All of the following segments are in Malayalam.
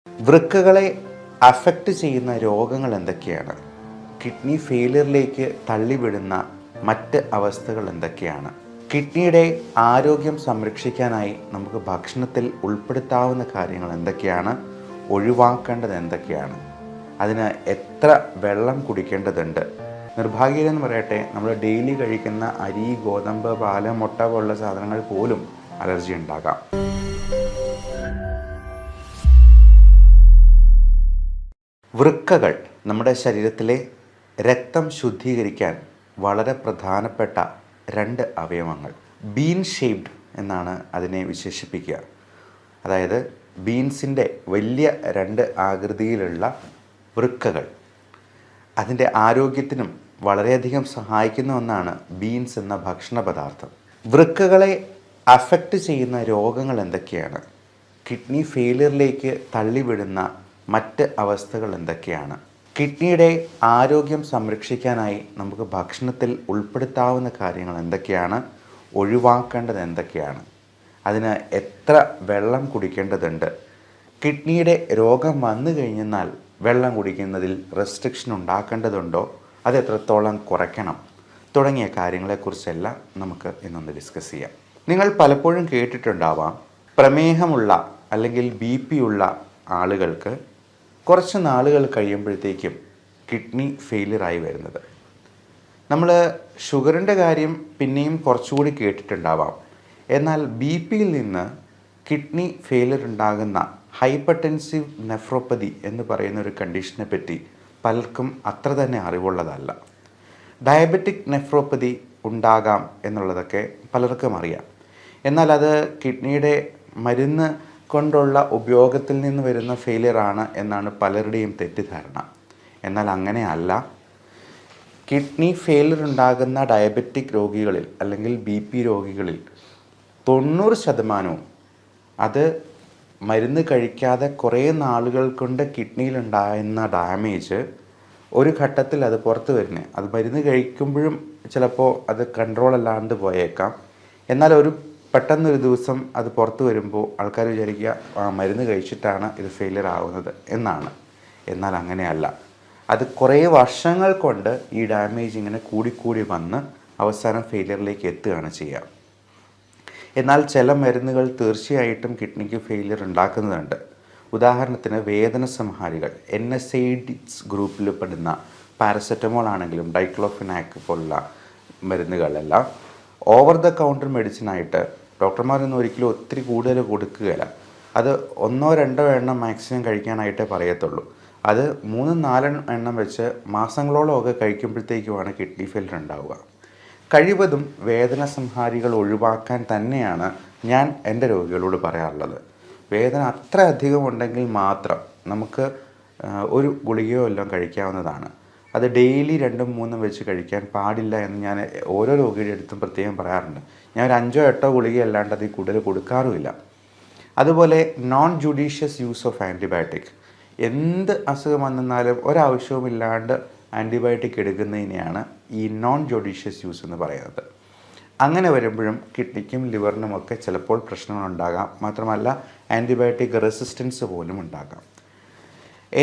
വൃക്കകളെ അഫക്റ്റ് ചെയ്യുന്ന രോഗങ്ങൾ എന്തൊക്കെയാണ്? കിഡ്നി ഫെയിലിയറിലേക്ക് തള്ളിവിടുന്ന മറ്റ് അവസ്ഥകൾ എന്തൊക്കെയാണ്? കിഡ്നിയുടെ ആരോഗ്യം സംരക്ഷിക്കാനായി നമുക്ക് ഭക്ഷണത്തിൽ ഉൾപ്പെടുത്താവുന്ന കാര്യങ്ങൾ എന്തൊക്കെയാണ്? ഒഴിവാക്കേണ്ടത് എന്തൊക്കെയാണ്? അതിന് എത്ര വെള്ളം കുടിക്കേണ്ടതുണ്ട്? നിർഭാഗ്യമെന്ന് പറയട്ടെ, നമ്മൾ ഡെയിലി കഴിക്കുന്ന അരി, ഗോതമ്പ്, പാല്, മുട്ട പോലുള്ള സാധനങ്ങൾ പോലും അലർജി ഉണ്ടാകാം. വൃക്കകൾ നമ്മുടെ ശരീരത്തിലെ രക്തം ശുദ്ധീകരിക്കാൻ വളരെ പ്രധാനപ്പെട്ട രണ്ട് അവയവങ്ങൾ. ബീൻ ഷേപ്ഡ് എന്നാണ് അതിനെ വിശേഷിപ്പിക്കുക. അതായത് ബീൻസിൻ്റെ വലിയ രണ്ട് ആകൃതിയിലുള്ള വൃക്കകൾ അതിൻ്റെ ആരോഗ്യത്തിനും വളരെയധികം സഹായിക്കുന്ന ഒന്നാണ് ബീൻസ് എന്ന ഭക്ഷണ പദാർത്ഥം. വൃക്കകളെ അഫക്റ്റ് ചെയ്യുന്ന രോഗങ്ങൾ എന്തൊക്കെയാണ്? കിഡ്നി ഫെയിലിയറിലേക്ക് തള്ളിവിടുന്ന മറ്റ് അവസ്ഥകൾ എന്തൊക്കെയാണ്? കിഡ്നിയുടെ ആരോഗ്യം സംരക്ഷിക്കാനായി നമുക്ക് ഭക്ഷണത്തിൽ ഉൾപ്പെടുത്താവുന്ന കാര്യങ്ങൾ എന്തൊക്കെയാണ്? ഒഴിവാക്കേണ്ടത് എന്തൊക്കെയാണ്? അതിന് എത്ര വെള്ളം കുടിക്കേണ്ടതുണ്ട്? കിഡ്നിയുടെ രോഗം വന്നു കഴിഞ്ഞാൽ വെള്ളം കുടിക്കുന്നതിൽ റെസ്ട്രിക്ഷൻ ഉണ്ടാക്കേണ്ടതുണ്ടോ? അത് എത്രത്തോളം കുറയ്ക്കണം? തുടങ്ങിയ കാര്യങ്ങളെക്കുറിച്ചെല്ലാം നമുക്ക് ഇന്നൊന്ന് ഡിസ്കസ് ചെയ്യാം. നിങ്ങൾ പലപ്പോഴും കേട്ടിട്ടുണ്ടാവാം, പ്രമേഹമുള്ള അല്ലെങ്കിൽ BP ഉള്ള ആളുകൾക്ക് കുറച്ച് നാളുകൾ കഴിയുമ്പോഴത്തേക്കും കിഡ്നി ഫെയിലിയറായി വരുന്നത്. നമ്മൾ ഷുഗറിൻ്റെ കാര്യം പിന്നെയും കുറച്ചുകൂടി കേട്ടിട്ടുണ്ടാവാം. എന്നാൽ BP-യിൽ നിന്ന് കിഡ്നി ഫെയിലിയർ ഉണ്ടാകുന്ന ഹൈപ്പർടെൻസീവ് നെഫ്രോപ്പതി എന്ന് പറയുന്ന ഒരു കണ്ടീഷനെ പറ്റി പലർക്കും അത്ര തന്നെ അറിവുള്ളതല്ല. ഡയബറ്റിക് നെഫ്രോപ്പതി ഉണ്ടാകാം എന്നുള്ളതൊക്കെ പലർക്കും അറിയാം. എന്നാൽ അത് കിഡ്നിയുടെ മരുന്ന് കൊണ്ടുള്ള ഉപയോഗത്തിൽ നിന്ന് വരുന്ന ഫെയിലിയർ ആണ് എന്നാണ് പലരുടെയും തെറ്റിദ്ധാരണ. എന്നാൽ അങ്ങനെയല്ല. കിഡ്നി ഫെയിലിയർ ഉണ്ടാകുന്ന ഡയബറ്റിക് രോഗികളിൽ അല്ലെങ്കിൽ BP രോഗികളിൽ 90% അത് മരുന്ന് കഴിക്കാതെ കുറേ നാളുകൾ കൊണ്ട് കിഡ്നിയിലുണ്ടാകുന്ന ഡാമേജ് ഒരു ഘട്ടത്തിൽ അത് പുറത്ത് വരുന്നത്. അത് മരുന്ന് കഴിക്കുമ്പോഴും ചിലപ്പോൾ അത് കൺട്രോൾ അല്ലാണ്ട് പോയേക്കാം. എന്നാൽ പെട്ടെന്നൊരു ദിവസം അത് പുറത്ത് വരുമ്പോൾ ആൾക്കാർ വിചാരിക്കുക മരുന്ന് കഴിച്ചിട്ടാണ് ഇത് ഫെയിലിയർ ആവുന്നത് എന്നാണ്. എന്നാൽ അങ്ങനെയല്ല. അത് കുറേ വർഷങ്ങൾ കൊണ്ട് ഈ ഡാമേജ് ഇങ്ങനെ കൂടിക്കൂടി വന്ന് അവസാനം ഫെയിലിയറിലേക്ക് എത്തുകയാണ് ചെയ്യുക. എന്നാൽ ചില മരുന്നുകൾ തീർച്ചയായിട്ടും കിഡ്നിക്ക് ഫെയിലിയർ ഉണ്ടാക്കുന്നുണ്ട്. ഉദാഹരണത്തിന് വേദന സംഹാരികൾ, NSAIDs ഗ്രൂപ്പിൽ പെടുന്ന പാരസെറ്റമോൾ ആണെങ്കിലും ഡൈക്ലോഫിനാക് പോലുള്ള മരുന്നുകളെല്ലാം ഓവർ ദ കൗണ്ടർ മെഡിസിനായിട്ട് ഡോക്ടർമാരൊന്നും ഒരിക്കലും ഒത്തിരി കൂടുതൽ കൊടുക്കുകയില്ല. അത് 1-2 എണ്ണം മാക്സിമം കഴിക്കാനായിട്ടേ പറയത്തുള്ളൂ. അത് 3-4 എണ്ണം വെച്ച് മാസങ്ങളോളമൊക്കെ കഴിക്കുമ്പോഴത്തേക്കുമാണ് കിഡ്നി ഫെയിലിയർ ഉണ്ടാവുക. കഴിവതും വേദന സംഹാരികൾ ഒഴിവാക്കാൻ തന്നെയാണ് ഞാൻ എൻ്റെ രോഗികളോട് പറയാറുള്ളത്. വേദന അത്ര അധികം ഉണ്ടെങ്കിൽ മാത്രം നമുക്ക് ഒരു ഗുളികയോ എല്ലാം കഴിക്കാവുന്നതാണ്. അത് ഡെയിലി 2-3 വെച്ച് കഴിക്കാൻ പാടില്ല എന്ന് ഞാൻ ഓരോ രോഗിയുടെ അടുത്തും പ്രത്യേകം പറയാറുണ്ട്. ഞാൻ ഒരു 5-8 ഗുളിക അല്ലാണ്ട് അതിൽ കൂടുതൽ കൊടുക്കാറുമില്ല. അതുപോലെ non judicious use of antibiotic, എന്ത് അസുഖം വന്നാലും ഒരാവശ്യവുമില്ലാണ്ട് ആൻറ്റിബയോട്ടിക് എടുക്കുന്നതിനെയാണ് ഈ നോൺ ജുഡീഷ്യസ് യൂസ് എന്ന് പറയുന്നത്. അങ്ങനെ വരുമ്പോഴും കിഡ്നിക്കും ലിവറിനുമൊക്കെ ചിലപ്പോൾ പ്രശ്നങ്ങളുണ്ടാകാം. മാത്രമല്ല ആൻറ്റിബയോട്ടിക് റെസിസ്റ്റൻസ് പോലും ഉണ്ടാകാം.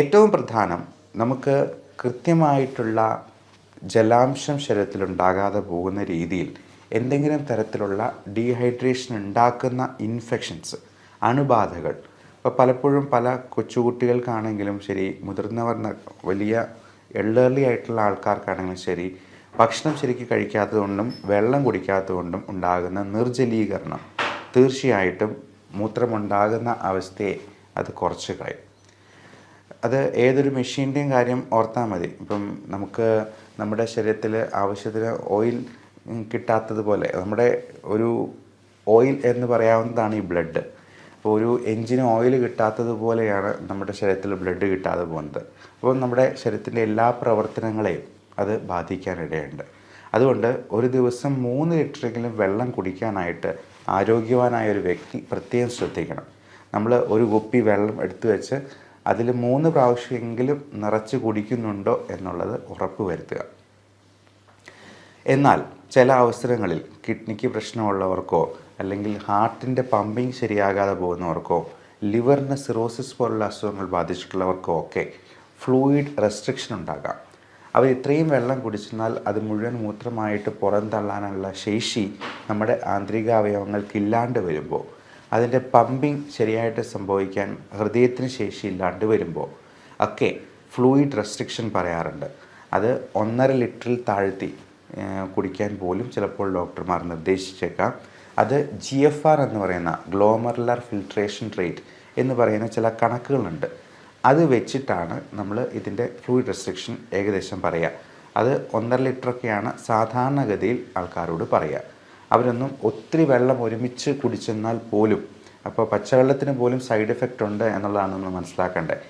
ഏറ്റവും പ്രധാനം, നമുക്ക് കൃത്യമായിട്ടുള്ള ജലാംശം ശരീരത്തിലുണ്ടാകാതെ പോകുന്ന രീതിയിൽ എന്തെങ്കിലും തരത്തിലുള്ള ഡീഹൈഡ്രേഷൻ ഉണ്ടാക്കുന്ന ഇൻഫെക്ഷൻസ്, അണുബാധകൾ, ഇപ്പോൾ പലപ്പോഴും പല കൊച്ചുകുട്ടികൾക്കാണെങ്കിലും ശരി, മുതിർന്നവർ വലിയ എൽഡർലി ആയിട്ടുള്ള ആൾക്കാർക്കാണെങ്കിലും ശരി, ഭക്ഷണം ശരിക്കും കഴിക്കാത്തതുകൊണ്ടും വെള്ളം കുടിക്കാത്തതുകൊണ്ടും ഉണ്ടാകുന്ന നിർജ്ജലീകരണം തീർച്ചയായിട്ടും മൂത്രമുണ്ടാകുന്ന അവസ്ഥയെ അത് കുറച്ച് കളയും. അത് ഏതൊരു മെഷീൻ്റെയും കാര്യം ഓർത്താൽ മതി. ഇപ്പം നമുക്ക് നമ്മുടെ ശരീരത്തിൽ ആവശ്യത്തിന് ഓയിൽ കിട്ടാത്തതുപോലെ, നമ്മുടെ ഒരു ഓയിൽ എന്ന് പറയാവുന്നതാണ് ഈ ബ്ലഡ്. അപ്പോൾ ഒരു എൻജിന് ഓയിൽ കിട്ടാത്തതുപോലെയാണ് നമ്മുടെ ശരീരത്തിൽ ബ്ലഡ് കിട്ടാതെ പോകുന്നത്. അപ്പോൾ നമ്മുടെ ശരീരത്തിൻ്റെ എല്ലാ പ്രവർത്തനങ്ങളെയും അത് ബാധിക്കാനിടയുണ്ട്. അതുകൊണ്ട് ഒരു ദിവസം 3 ലിറ്ററെങ്കിലും വെള്ളം കുടിക്കാനായിട്ട് ആരോഗ്യവാനായ ഒരു വ്യക്തി പ്രത്യേകം ശ്രദ്ധിക്കണം. നമ്മൾ ഒരു കുപ്പി വെള്ളം എടുത്തു വെച്ച് അതിൽ 3 പ്രാവശ്യമെങ്കിലും നിറച്ച് കുടിക്കുന്നുണ്ടോ എന്നുള്ളത് ഉറപ്പ് വരുത്തുക. എന്നാൽ ചില അവസരങ്ങളിൽ കിഡ്നിക്ക് പ്രശ്നമുള്ളവർക്കോ അല്ലെങ്കിൽ ഹാർട്ടിൻ്റെ പമ്പിങ് ശരിയാകാതെ പോകുന്നവർക്കോ ലിവറിന് സിറോസിസ് പോലുള്ള അസുഖങ്ങൾ ബാധിച്ചിട്ടുള്ളവർക്കും ഒക്കെ ഫ്ലൂയിഡ് റെസ്ട്രിക്ഷൻ ഉണ്ടാകാം. അവർ ഇത്രയും വെള്ളം കുടിച്ചെന്നാൽ അത് മുഴുവൻ മൂത്രമായിട്ട് പുറന്തള്ളാനുള്ള ശേഷി നമ്മുടെ ആന്തരിക അവയവങ്ങൾക്കില്ലാണ്ട് വരുമ്പോൾ, അതിൻ്റെ പമ്പിങ് ശരിയായിട്ട് സംഭവിക്കാൻ ഹൃദയത്തിന് ശേഷിയില്ലാണ്ട് വരുമ്പോൾ ഒക്കെ ഫ്ലൂയിഡ് റെസ്ട്രിക്ഷൻ പറയാറുണ്ട്. അത് 1.5 ലിറ്ററിൽ താഴ്ത്തി കുടിക്കാൻ പോലും ചിലപ്പോൾ ഡോക്ടർമാർ നിർദ്ദേശിച്ചേക്കാം. അത് GFR എന്ന് പറയുന്ന ഗ്ലോമറുലർ ഫിൽട്രേഷൻ റേറ്റ് എന്ന് പറയുന്ന ചില കണക്കുകളുണ്ട്. അത് വെച്ചിട്ടാണ് നമ്മൾ ഇതിൻ്റെ ഫ്ലൂയിഡ് റെസ്ട്രിക്ഷൻ ഏകദേശം പറയുക. അത് 1.5 ലിറ്ററൊക്കെയാണ് സാധാരണഗതിയിൽ ആൾക്കാരോട് പറയുക. അവരൊന്നും ഒത്തിരി വെള്ളം ഒരുമിച്ച് കുടിച്ചെന്നാൽ പോലും, അപ്പോൾ പച്ചവെള്ളത്തിന് പോലും സൈഡ് എഫക്റ്റ് ഉണ്ട് എന്നുള്ളതാണ് നമ്മൾ മനസ്സിലാക്കേണ്ടത്.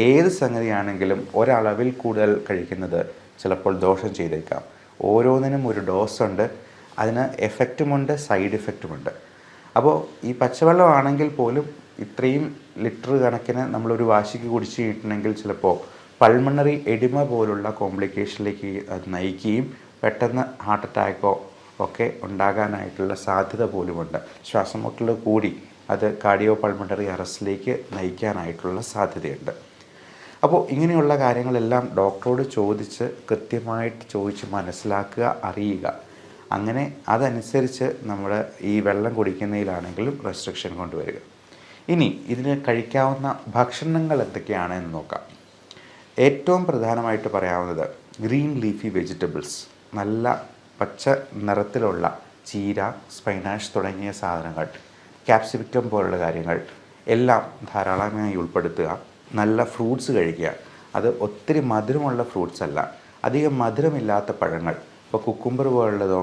ഏത് സംഗതിയാണെങ്കിലും ഒരളവിൽ കൂടുതൽ കഴിക്കുന്നത് ചിലപ്പോൾ ദോഷം ചെയ്തേക്കാം. ഓരോന്നിനും ഒരു ഡോസ് ഉണ്ട്, അതിന് എഫക്റ്റുമുണ്ട്, സൈഡ് എഫക്റ്റുമുണ്ട്. അപ്പോൾ ഈ പച്ചവെള്ളമാണെങ്കിൽ പോലും ഇത്രയും ലിറ്റർ കണക്കിന് നമ്മളൊരു വാശിക്ക് കുടിച്ച് കിട്ടണമെങ്കിൽ ചിലപ്പോൾ പൾമണറി എഡിമ പോലുള്ള കോംപ്ലിക്കേഷനിലേക്ക് അത് നയിക്കുകയും പെട്ടെന്ന് ഹാർട്ട് അറ്റാക്കോ ഒക്കെ ഉണ്ടാകാനായിട്ടുള്ള സാധ്യത പോലുമുണ്ട്. ശ്വാസം മുട്ടൽ കൂടി അത് കാർഡിയോ പൾമണറി അറസ്റ്റിലേക്ക് നയിക്കാനായിട്ടുള്ള സാധ്യതയുണ്ട്. അപ്പോൾ ഇങ്ങനെയുള്ള കാര്യങ്ങളെല്ലാം ഡോക്ടറോട് ചോദിച്ച് കൃത്യമായിട്ട് ചോദിച്ച് മനസ്സിലാക്കുക, അറിയുക. അങ്ങനെ അതനുസരിച്ച് നമ്മൾ ഈ വെള്ളം കുടിക്കുന്നതിലാണെങ്കിലും റെസ്ട്രിക്ഷൻ കൊണ്ടുവരിക. ഇനി ഇതിന് കഴിക്കാവുന്ന ഭക്ഷണങ്ങൾ എന്തൊക്കെയാണ് എന്ന് നോക്കാം. ഏറ്റവും പ്രധാനമായിട്ട് പറയാവുന്നത് ഗ്രീൻ ലീഫി വെജിറ്റബിൾസ്, നല്ല പച്ച നിറത്തിലുള്ള ചീര, സ്പൈനാഷ് തുടങ്ങിയ സാധനങ്ങൾ, ക്യാപ്സിക്കം പോലുള്ള കാര്യങ്ങൾ എല്ലാം ധാരാളമായി ഉൾപ്പെടുത്തുക. നല്ല ഫ്രൂട്ട്സ് കഴിക്കുക. അത് ഒത്തിരി മധുരമുള്ള ഫ്രൂട്ട്സ് അല്ല, അധികം മധുരമില്ലാത്ത പഴങ്ങൾ. ഇപ്പോൾ കുക്കുംബർ പോലുള്ളതോ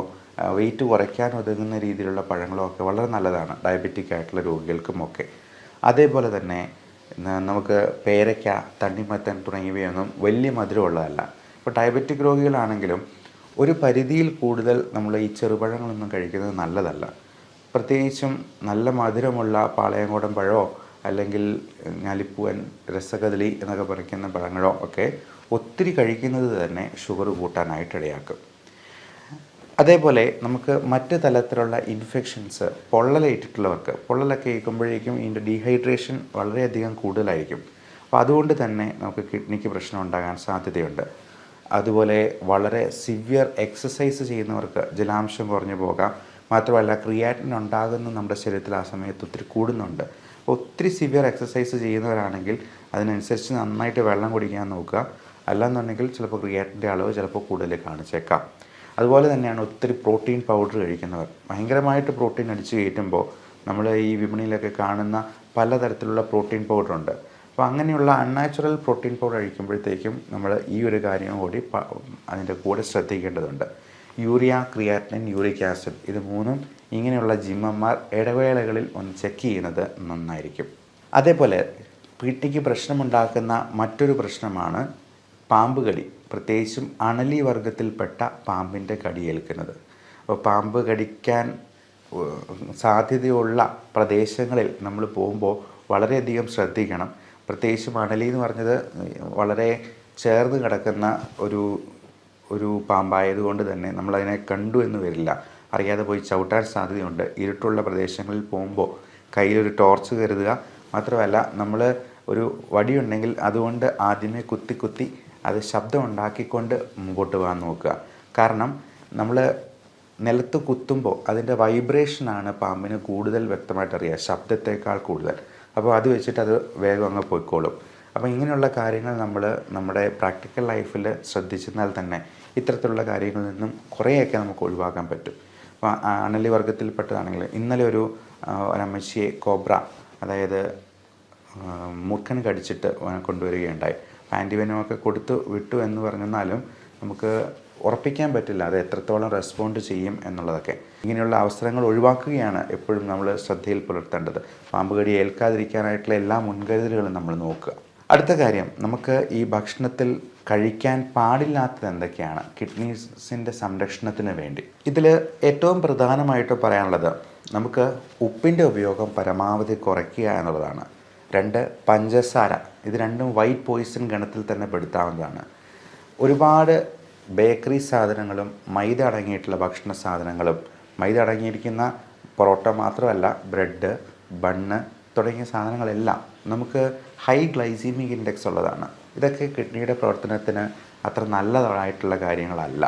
വെയിറ്റ് കുറയ്ക്കാൻ ഒതുങ്ങുന്ന രീതിയിലുള്ള പഴങ്ങളോ ഒക്കെ വളരെ നല്ലതാണ് ഡയബറ്റിക് ആയിട്ടുള്ള രോഗികൾക്കുമൊക്കെ. അതേപോലെ തന്നെ നമുക്ക് പേരയ്ക്ക, തണ്ണിമത്തൻ തുടങ്ങിയവയൊന്നും വലിയ മധുരമുള്ളതല്ല. ഇപ്പോൾ ഡയബറ്റിക് രോഗികളാണെങ്കിലും ഒരു പരിധിയിൽ കൂടുതൽ നമ്മൾ ഈ ചെറുപഴങ്ങളൊന്നും കഴിക്കുന്നത് നല്ലതല്ല. പ്രത്യേകിച്ചും നല്ല മധുരമുള്ള പാളയംകോടൻ പഴമോ അല്ലെങ്കിൽ ഞാലിപ്പൂവൻ, രസകദളി എന്നൊക്കെ പറയുന്ന പഴങ്ങളോ ഒക്കെ ഒത്തിരി കഴിക്കുന്നത് തന്നെ ഷുഗർ കൂട്ടാനായിട്ട് ഇടയാക്കും. അതേപോലെ നമുക്ക് മറ്റ് തലത്തിലുള്ള ഇൻഫെക്ഷൻസ്, പൊള്ളലേറ്റിട്ടുള്ളവർക്ക്, പൊള്ളലൊക്കെ ഏൽക്കുമ്പോഴേക്കും ഇതിൻ്റെ ഡീഹൈഡ്രേഷൻ വളരെയധികം കൂടുതലായിരിക്കും. അപ്പോൾ അതുകൊണ്ട് തന്നെ നമുക്ക് കിഡ്നിക്ക് പ്രശ്നം ഉണ്ടാകാൻ സാധ്യതയുണ്ട്. അതുപോലെ വളരെ സിവിയർ എക്സസൈസ് ചെയ്യുന്നവർക്ക് ജലാംശം കുറഞ്ഞു പോകാം. മാത്രമല്ല ക്രിയാറ്റിൻ ഉണ്ടാകുന്ന നമ്മുടെ ശരീരത്തിൽ ആ സമയത്ത് ഒത്തിരി കൂടുന്നുണ്ട്. അപ്പോൾ ഒത്തിരി സിവിയർ എക്സസൈസ് ചെയ്യുന്നവരാണെങ്കിൽ അതിനനുസരിച്ച് നന്നായിട്ട് വെള്ളം കുടിക്കാൻ നോക്കുക. അല്ലാന്നുണ്ടെങ്കിൽ ചിലപ്പോൾ ക്രിയാറ്റിൻ്റെ അളവ് ചിലപ്പോൾ കൂടുതൽ കാണിച്ചേക്കാം. അതുപോലെ തന്നെയാണ് ഒത്തിരി പ്രോട്ടീൻ പൗഡർ കഴിക്കുന്നവർ. ഭയങ്കരമായിട്ട് പ്രോട്ടീൻ അടിച്ച് കയറ്റുമ്പോൾ നമ്മൾ ഈ വിപണിയിലൊക്കെ കാണുന്ന പലതരത്തിലുള്ള പ്രോട്ടീൻ പൗഡറുണ്ട്. അപ്പോൾ അങ്ങനെയുള്ള അൺനാച്ചുറൽ പ്രോട്ടീൻ പൗഡർ കഴിക്കുമ്പോഴത്തേക്കും നമ്മൾ ഈ ഒരു കാര്യം കൂടി അതിൻ്റെ കൂടെ ശ്രദ്ധിക്കേണ്ടതുണ്ട്. യൂറിയ, ക്രിയാറ്റിനിൻ, യൂറിക് ആസിഡ്, ഇത് മൂന്നും ഇങ്ങനെയുള്ള ജിമ്മന്മാർ ഇടവേളകളിൽ ഒന്ന് ചെക്ക് ചെയ്യുന്നത് നന്നായിരിക്കും. അതേപോലെ കിഡ്നിക്ക് പ്രശ്നമുണ്ടാക്കുന്ന മറ്റൊരു പ്രശ്നമാണ് പാമ്പ് കടി, പ്രത്യേകിച്ചും അണലി വർഗത്തിൽപ്പെട്ട പാമ്പിൻ്റെ കടിയേൽക്കുന്നത്. അപ്പോൾ പാമ്പ് കടിക്കാൻ സാധ്യതയുള്ള പ്രദേശങ്ങളിൽ നമ്മൾ പോകുമ്പോൾ വളരെയധികം ശ്രദ്ധിക്കണം. പ്രത്യേകിച്ചും അണലി എന്ന് പറഞ്ഞത് വളരെ ചേർന്ന് കിടക്കുന്ന ഒരു പാമ്പായതുകൊണ്ട് തന്നെ നമ്മളതിനെ കണ്ടു എന്ന് വരില്ല, അറിയാതെ പോയി ചവിട്ടാൻ സാധ്യതയുണ്ട്. ഇരുട്ടുള്ള പ്രദേശങ്ങളിൽ പോകുമ്പോൾ കയ്യിലൊരു ടോർച്ച് കരുതുക. മാത്രമല്ല നമ്മൾ ഒരു വടിയുണ്ടെങ്കിൽ അതുകൊണ്ട് ആദ്യമേ കുത്തി അത് ശബ്ദം ഉണ്ടാക്കിക്കൊണ്ട് മുമ്പോട്ട് പോകാൻ നോക്കുക. കാരണം നമ്മൾ നിലത്ത് കുത്തുമ്പോൾ അതിൻ്റെ വൈബ്രേഷനാണ് പാമ്പിന് കൂടുതൽ വ്യക്തമായിട്ട് അറിയുക, ശബ്ദത്തേക്കാൾ കൂടുതൽ. അപ്പോൾ അത് വെച്ചിട്ട് അത് വേഗം അങ്ങ് പോയിക്കോളും. അപ്പോൾ ഇങ്ങനെയുള്ള കാര്യങ്ങൾ നമ്മൾ നമ്മുടെ പ്രാക്ടിക്കൽ ലൈഫിൽ ശ്രദ്ധിച്ചെന്നാൽ തന്നെ ഇത്തരത്തിലുള്ള കാര്യങ്ങളിൽ നിന്നും കുറേയൊക്കെ നമുക്ക് ഒഴിവാക്കാൻ പറ്റും. അപ്പോൾ അണലി വർഗത്തിൽപ്പെട്ടതാണെങ്കിൽ ഇന്നലെ ഒരു അമ്മച്ചിയെ കോബ്ര, അതായത് മൂർഖൻ കടിച്ചിട്ട് കൊണ്ടുവരികയുണ്ടായി. ആൻറ്റിവെനമൊക്കെ കൊടുത്തു വിട്ടു എന്ന് പറഞ്ഞെന്നാലും നമുക്ക് ഉറപ്പിക്കാൻ പറ്റില്ല അത് എത്രത്തോളം റെസ്പോണ്ട് ചെയ്യും എന്നുള്ളതൊക്കെ. ഇങ്ങനെയുള്ള അവസരങ്ങൾ ഒഴിവാക്കുകയാണ് എപ്പോഴും നമ്മൾ ശ്രദ്ധയിൽ പുലർത്തേണ്ടത്. പാമ്പ് കടി ഏൽക്കാതിരിക്കാനായിട്ടുള്ള എല്ലാ മുൻകരുതലുകളും നമ്മൾ നോക്കുക. അടുത്ത കാര്യം, നമുക്ക് ഈ ഭക്ഷണത്തിൽ കഴിക്കാൻ പാടില്ലാത്തത് എന്തൊക്കെയാണ് കിഡ്നീസിൻ്റെ സംരക്ഷണത്തിന് വേണ്ടി. ഇതിൽ ഏറ്റവും പ്രധാനമായിട്ട് പറയാനുള്ളത് നമുക്ക് ഉപ്പിൻ്റെ ഉപയോഗം പരമാവധി കുറയ്ക്കുക എന്നുള്ളതാണ്. 2, പഞ്ചസാര. ഇത് രണ്ടും വൈറ്റ് പോയിസൺ ഗണത്തിൽ തന്നെ പെടുത്താവുന്നതാണ്. ഒരുപാട് ബേക്കറി സാധനങ്ങളും മൈദ അടങ്ങിയിട്ടുള്ള ഭക്ഷണ സാധനങ്ങളും, മൈദ അടങ്ങിയിരിക്കുന്ന പൊറോട്ട മാത്രമല്ല ബ്രെഡ്, ബണ്ണ്, തുടങ്ങിയ സാധനങ്ങളെല്ലാം നമുക്ക് ഹൈ ഗ്ലൈസീമിക് ഇൻഡെക്സ് ഉള്ളതാണ്. ഇതൊക്കെ കിഡ്നിയുടെ പ്രവർത്തനത്തിന് അത്ര നല്ലതായിട്ടുള്ള കാര്യങ്ങളല്ല.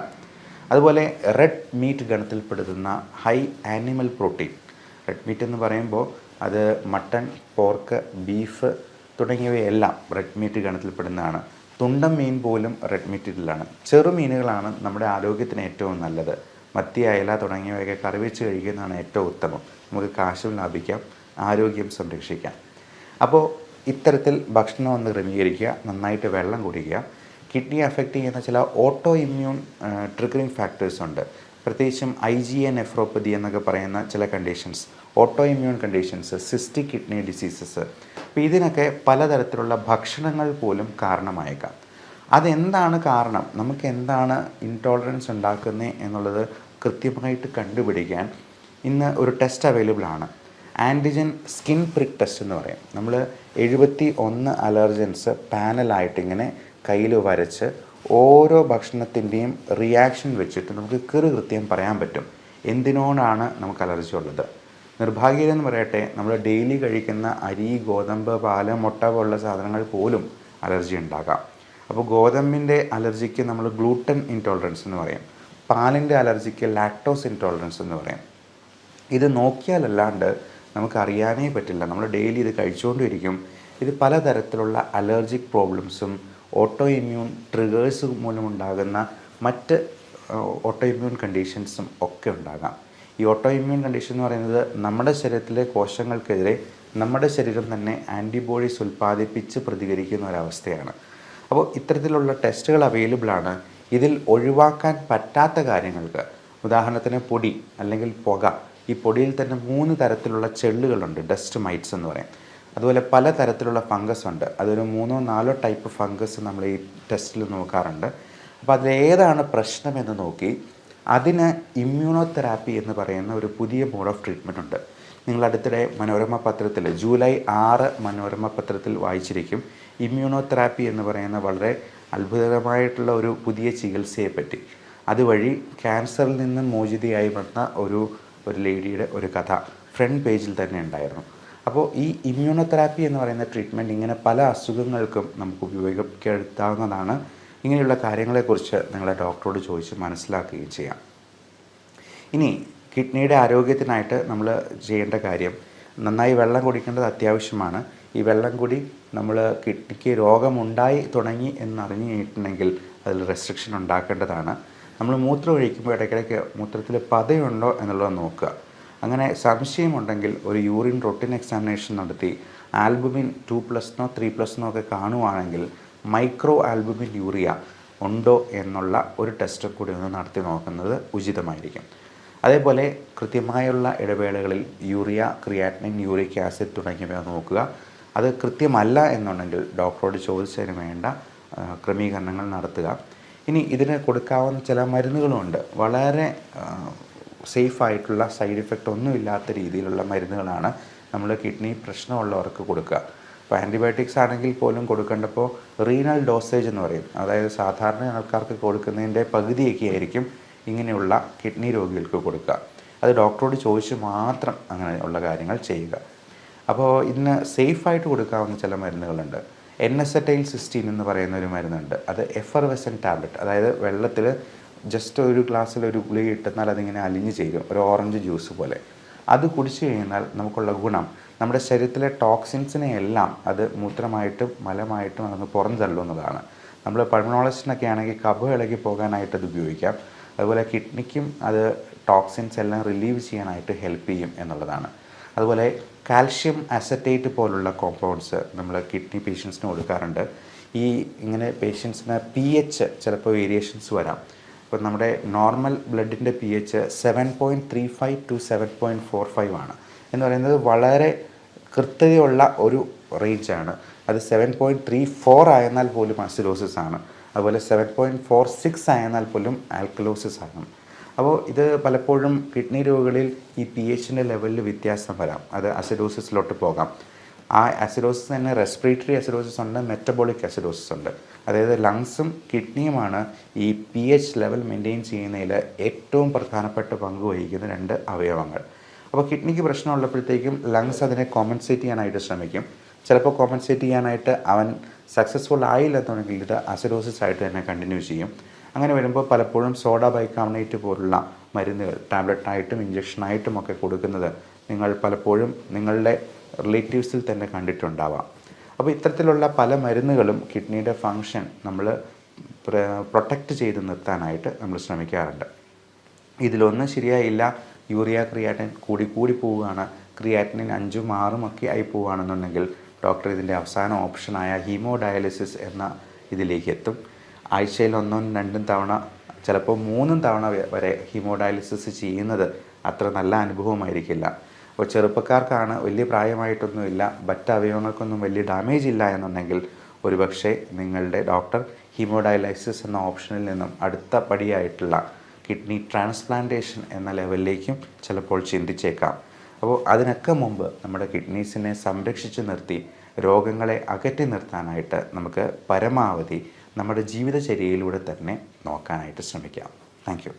അതുപോലെ റെഡ് മീറ്റ് ഗണത്തിൽപ്പെടുന്ന high animal protein, red meat എന്ന് പറയുമ്പോൾ അത് മട്ടൺ, പോർക്ക്, ബീഫ് തുടങ്ങിയവയെല്ലാം റെഡ് മീറ്റ് ഗണത്തിൽപ്പെടുന്നതാണ്. തുണ്ടൻ മീൻ പോലും റെഡ് മീറ്റിലാണ്. ചെറുമീനുകളാണ് നമ്മുടെ ആരോഗ്യത്തിന് ഏറ്റവും നല്ലത്. മത്തി, അയല തുടങ്ങിയവയൊക്കെ കറി വെച്ച് കഴിക്കുന്നതാണ് ഏറ്റവും ഉത്തമം. നമുക്ക് കാശും ലാഭിക്കാം, ആരോഗ്യം സംരക്ഷിക്കാം. അപ്പോൾ ഇത്തരത്തിൽ ഭക്ഷണം ഒന്ന് ക്രമീകരിക്കുക, നന്നായിട്ട് വെള്ളം കുടിക്കുക. കിഡ്നി അഫക്റ്റ് ചെയ്യുന്ന ചില ഓട്ടോ ഇമ്മ്യൂൺ ട്രിഗറിങ് ഫാക്ടേഴ്സ് ഉണ്ട്. പ്രത്യേകിച്ചും IgA നെഫ്രോപ്പതി എന്നൊക്കെ പറയുന്ന ചില conditions, auto immune conditions, cystic kidney diseases. അപ്പോൾ ഇതിനൊക്കെ പലതരത്തിലുള്ള ഭക്ഷണങ്ങൾ പോലും കാരണമായേക്കാം. അതെന്താണ് കാരണം, നമുക്ക് എന്താണ് ഇൻടോളറൻസ് ഉണ്ടാക്കുന്നത് എന്നുള്ളത് കൃത്യമായിട്ട് കണ്ടുപിടിക്കാൻ ഇന്ന് ഒരു ടെസ്റ്റ് അവൈലബിൾ ആണ്. ആൻറ്റിജൻ സ്കിൻ പ്രിക്ക് ടെസ്റ്റ് എന്ന് പറയും. നമ്മൾ 71 അലർജൻസ് പാനലായിട്ട് ഇങ്ങനെ കയ്യിൽ വരച്ച് ഓരോ ഭക്ഷണത്തിൻ്റെയും റിയാക്ഷൻ വെച്ചിട്ട് നമുക്ക് കൃത്യം പറയാൻ പറ്റും എന്തിനോടാണ് നമുക്ക് അലർജി ഉള്ളത്. നിർഭാഗ്യമെന്ന് പറയട്ടെ, നമ്മൾ ഡെയിലി കഴിക്കുന്ന അരി, ഗോതമ്പ്, പാല്, മുട്ട പോലുള്ള സാധനങ്ങൾ പോലും അലർജി ഉണ്ടാകാം. അപ്പോൾ ഗോതമ്പിൻ്റെ അലർജിക്ക് നമ്മൾ ഗ്ലൂട്ടൻ ഇൻടോളറൻസ് എന്ന് പറയും. പാലിൻ്റെ അലർജിക്ക് ലാക്ടോസ് ഇൻടോളറൻസ് എന്ന് പറയും. ഇത് നോക്കിയാലല്ലാണ്ട് നമുക്കറിയാനേ പറ്റില്ല. നമ്മൾ ഡെയിലി ഇത് കഴിച്ചുകൊണ്ടിരിക്കും. ഇത് പലതരത്തിലുള്ള അലർജിക് പ്രോബ്ലംസും ഓട്ടോ ഇമ്മ്യൂൺ ട്രിഗേഴ്സ് മൂലമുണ്ടാകുന്ന മറ്റ് ഓട്ടോ ഇമ്മ്യൂൺ കണ്ടീഷൻസും ഒക്കെ ഉണ്ടാകാം. ഈ ഓട്ടോ ഇമ്മ്യൂൺ കണ്ടീഷൻ എന്ന് പറയുന്നത് നമ്മുടെ ശരീരത്തിലെ കോശങ്ങൾക്കെതിരെ നമ്മുടെ ശരീരം തന്നെ ആൻറ്റിബോഡീസ് ഉൽപ്പാദിപ്പിച്ച് പ്രതികരിക്കുന്ന ഒരവസ്ഥയാണ്. അപ്പോൾ ഇത്തരത്തിലുള്ള ടെസ്റ്റുകൾ അവൈലബിൾ ആണ്. ഇതിൽ ഒഴിവാക്കാൻ പറ്റാത്ത കാര്യങ്ങൾക്ക്, ഉദാഹരണത്തിന് പൊടി അല്ലെങ്കിൽ പുക. ഈ പൊടിയിൽ തന്നെ 3 തരത്തിലുള്ള ചെള്ളുകളുണ്ട്, ഡസ്റ്റ് മൈറ്റ്സ് എന്ന് പറയും. അതുപോലെ പല തരത്തിലുള്ള ഫംഗസ് ഉണ്ട്. അതൊരു 3-4 ടൈപ്പ് ഫംഗസ് നമ്മൾ ഈ ടെസ്റ്റിൽ നോക്കാറുണ്ട്. അപ്പോൾ അതിലേതാണ് പ്രശ്നമെന്ന് നോക്കി അതിന് ഇമ്മ്യൂണോതെറാപ്പി എന്ന് പറയുന്ന ഒരു പുതിയ മോഡ് ഓഫ് ട്രീറ്റ്മെൻറ്റ് ഉണ്ട്. നിങ്ങൾ അടുത്തിടെ മനോരമ പത്രത്തിൽ ജൂലൈ 6 മനോരമ പത്രത്തിൽ വായിച്ചിരിക്കും. ഇമ്മ്യൂണോതെറാപ്പി എന്ന് പറയുന്ന വളരെ അത്ഭുതകരമായിട്ടുള്ള ഒരു പുതിയ ചികിത്സയെപ്പറ്റി. അതുവഴി ക്യാൻസറിൽ നിന്ന് മോചിതയായി വന്ന ഒരു ലേഡിയുടെ ഒരു കഥ ഫ്രണ്ട് പേജിൽ തന്നെ ഉണ്ടായിരുന്നു. അപ്പോൾ ഈ ഇമ്മ്യൂണോതെറാപ്പി എന്ന് പറയുന്ന ട്രീറ്റ്മെൻറ്റ് ഇങ്ങനെ പല അസുഖങ്ങൾക്കും നമുക്ക് ഉപയോഗിക്കാവുന്നതാണ്. ഇങ്ങനെയുള്ള കാര്യങ്ങളെക്കുറിച്ച് നിങ്ങളെ ഡോക്ടറോട് ചോദിച്ച് മനസ്സിലാക്കുകയും ചെയ്യാം. ഇനി കിഡ്നിയുടെ ആരോഗ്യത്തിനായിട്ട് നമ്മൾ ചെയ്യേണ്ട കാര്യം, നന്നായി വെള്ളം കുടിക്കേണ്ടത് അത്യാവശ്യമാണ്. ഈ വെള്ളം കൂടി നമ്മൾ കിഡ്നിക്ക് രോഗമുണ്ടായി തുടങ്ങി എന്നറിഞ്ഞിട്ടുണ്ടെങ്കിൽ അതിൽ റെസ്ട്രിക്ഷൻ ഉണ്ടാക്കേണ്ടതാണ്. നമ്മൾ മൂത്രം ഒഴിക്കുമ്പോൾ ഇടയ്ക്കിടയ്ക്ക് മൂത്രത്തിൽ പതയുണ്ടോ എന്നുള്ളത് നോക്കുക. അങ്ങനെ സംശയമുണ്ടെങ്കിൽ ഒരു യൂറിൻ റൊട്ടീൻ എക്സാമിനേഷൻ നടത്തി ആൽബുമിൻ 2+നോ 3+നോ ഒക്കെ കാണുവാണെങ്കിൽ മൈക്രോ ആൽബുമിൻ യൂറിയ ഉണ്ടോ എന്നുള്ള ഒരു ടെസ്റ്റ് കൂടി ഒന്ന് നടത്തി നോക്കുന്നത് ഉചിതമായിരിക്കും. അതേപോലെ കൃത്യമായുള്ള ഇടവേളകളിൽ യൂറിയ, ക്രിയാറ്റിനിൻ, യൂറിക് ആസിഡ് തുടങ്ങിയവ നോക്കുക. അത് കൃത്യമല്ല എന്നുണ്ടെങ്കിൽ ഡോക്ടറോട് ചോദിച്ചതിന് വേണ്ട ക്രമീകരണങ്ങൾ നടത്തുക. ഇനി ഇതിന് കൊടുക്കാവുന്ന ചില മരുന്നുകളുമുണ്ട്. വളരെ സേഫായിട്ടുള്ള, സൈഡ് ഇഫക്റ്റ് ഒന്നുമില്ലാത്ത രീതിയിലുള്ള മരുന്നുകളാണ് നമ്മൾ കിഡ്നി പ്രശ്നമുള്ളവർക്ക് കൊടുക്കുക. ഇപ്പോൾ ആൻറ്റിബയോട്ടിക്സ് ആണെങ്കിൽ പോലും കൊടുക്കേണ്ടപ്പോൾ റീനൽ ഡോസേജ് എന്ന് പറയും. അതായത് സാധാരണ ആൾക്കാർക്ക് കൊടുക്കുന്നതിൻ്റെ പകുതിയൊക്കെ ആയിരിക്കും ഇങ്ങനെയുള്ള കിഡ്നി രോഗികൾക്ക് കൊടുക്കുക. അത് ഡോക്ടറോട് ചോദിച്ച് മാത്രം അങ്ങനെയുള്ള കാര്യങ്ങൾ ചെയ്യുക. അപ്പോൾ ഇതിന് സേഫായിട്ട് കൊടുക്കാവുന്ന ചില മരുന്നുകളുണ്ട്. N-acetylcysteine എന്ന് പറയുന്ന ഒരു മരുന്നുണ്ട്. അത് എഫർവെസൻറ്റ് ടാബ്ലറ്റ്, അതായത് വെള്ളത്തിൽ ജസ്റ്റ് ഒരു ഗ്ലാസ്സിൽ ഒരു ഗുളിക ഇട്ടെന്നാൽ അതിങ്ങനെ അലിഞ്ഞ് ചേരും, ഒരു ഓറഞ്ച് ജ്യൂസ് പോലെ. അത് കുടിച്ചു കഴിഞ്ഞാൽ നമുക്കുള്ള ഗുണം, നമ്മുടെ ശരീരത്തിലെ ടോക്സിൻസിനെ എല്ലാം അത് മൂത്രമായിട്ടും മലമായിട്ടും അതങ്ങ് പുറന്തള്ളുന്നതാണ്. നമ്മൾ പൾമണോളജിസ്റ്റിനൊക്കെ ആണെങ്കിൽ കഫം ഇളകി പോകാനായിട്ട് അത് ഉപയോഗിക്കാം. അതുപോലെ കിഡ്നിക്കും അത് ടോക്സിൻസ് എല്ലാം റിലീവ് ചെയ്യാനായിട്ട് ഹെൽപ്പ് ചെയ്യും എന്നുള്ളതാണ്. അതുപോലെ കാൽഷ്യം അസറ്റേറ്റ് പോലുള്ള കോമ്പൗണ്ട്സ് നമ്മൾ കിഡ്നി പേഷ്യൻസിന് കൊടുക്കാറുണ്ട്. ഈ ഇങ്ങനെ പേഷ്യൻസിന് pH ചിലപ്പോൾ വേരിയേഷൻസ് വരാം. ഇപ്പോൾ നമ്മുടെ നോർമൽ ബ്ലഡിൻ്റെ pH 7.35 to 7.45 ആണ് എന്ന് പറയുന്നത് വളരെ കൃത്യതയുള്ള ഒരു റേഞ്ചാണ്. അത് 7.34 ആയെന്നാൽ പോലും അസിഡോസിസ് ആണ്. അതുപോലെ 7.46 ആയെന്നാൽ പോലും ആൽക്കലോസിസ് ആണ്. അപ്പോൾ ഇത് പലപ്പോഴും കിഡ്നി രോഗികളിൽ ഈ pHൻ്റെ ലെവലിൽ വ്യത്യാസം വരാം. അത് അസിഡോസിസിലോട്ട് പോകാം. ആ അസിഡോസിസ് തന്നെ റെസ്പിറേറ്ററി അസിഡോസിസ് ഉണ്ട്, മെറ്റബോളിക് അസിഡോസിസ് ഉണ്ട്. അതായത് ലങ്സും കിഡ്നിയുമാണ് ഈ pH ലെവൽ മെയിൻറ്റെയിൻ ചെയ്യുന്നതിൽ ഏറ്റവും പ്രധാനപ്പെട്ട പങ്ക് വഹിക്കുന്ന 2 അവയവങ്ങൾ. അപ്പോൾ കിഡ്നിക്ക് പ്രശ്നമുള്ളപ്പോഴത്തേക്കും ലങ്സ് അതിനെ കോമ്പൻസേറ്റ് ചെയ്യാനായിട്ട് ശ്രമിക്കും. ചിലപ്പോൾ കോമ്പൻസേറ്റ് ചെയ്യാനായിട്ട് അവൻ സക്സസ്ഫുൾ ആയില്ലെന്നുണ്ടെങ്കിൽ ഇത് അസിഡോസിസ് ആയിട്ട് തന്നെ കണ്ടിന്യൂ ചെയ്യും. അങ്ങനെ വരുമ്പോൾ പലപ്പോഴും സോഡ ബൈകാർബണേറ്റ് പോലുള്ള മരുന്നുകൾ ടാബ്ലറ്റായിട്ടും ഇഞ്ചക്ഷനായിട്ടും ഒക്കെ കൊടുക്കുന്നത് നിങ്ങൾ പലപ്പോഴും നിങ്ങളുടെ റിലേറ്റീവ്സിൽ തന്നെ കണ്ടിട്ടുണ്ടാവാം. അപ്പോൾ ഇത്തരത്തിലുള്ള പല മരുന്നുകളും കിഡ്നിയുടെ ഫങ്ഷൻ നമ്മൾ പ്രൊട്ടക്റ്റ് ചെയ്ത് നിർത്താനായിട്ട് നമ്മൾ ശ്രമിക്കാറുണ്ട്. ഇതിലൊന്നും ശരിയായില്ല, യൂറിയ ക്രിയാറ്റിൻ കൂടി പോവുകയാണ്, ക്രിയാറ്റിനിൻ 5ഉം 6ഉം ഒക്കെ ആയി പോവുകയാണെന്നുണ്ടെങ്കിൽ ഡോക്ടർ ഇതിൻ്റെ അവസാന ഓപ്ഷനായ ഹീമോഡയാലിസിസ് എന്ന ഇതിലേക്ക് എത്തും. ആഴ്ചയിൽ 1 2 തവണ ചിലപ്പോൾ 3 തവണ വരെ ഹീമോഡയാലിസിസ് ചെയ്യുന്നത് അത്ര നല്ല അനുഭവമായിരിക്കില്ല. അപ്പോൾ ചെറുപ്പക്കാർക്കാണ്, വലിയ പ്രായമായിട്ടൊന്നുമില്ല, മറ്റ് അവയവങ്ങൾക്കൊന്നും വലിയ ഡാമേജ് ഇല്ല എന്നുണ്ടെങ്കിൽ ഒരുപക്ഷെ നിങ്ങളുടെ ഡോക്ടർ ഹീമോഡയാലിസിസ് എന്ന ഓപ്ഷനിൽ നിന്നും അടുത്ത പടിയായിട്ടുള്ള കിഡ്നി ട്രാൻസ്പ്ലാന്റേഷൻ എന്ന ലെവലിലേക്കും ചിലപ്പോൾ ചിന്തിച്ചേക്കാം. അപ്പോൾ അതിനൊക്കെ മുമ്പ് നമ്മുടെ കിഡ്നീസിനെ സംരക്ഷിച്ച് നിർത്തി രോഗങ്ങളെ അകറ്റി നിർത്താനായിട്ട് നമുക്ക് പരമാവധി നമ്മുടെ ജീവിതചര്യയിലൂടെ തന്നെ നോക്കാനായിട്ട് ശ്രമിക്കാം. Thank you.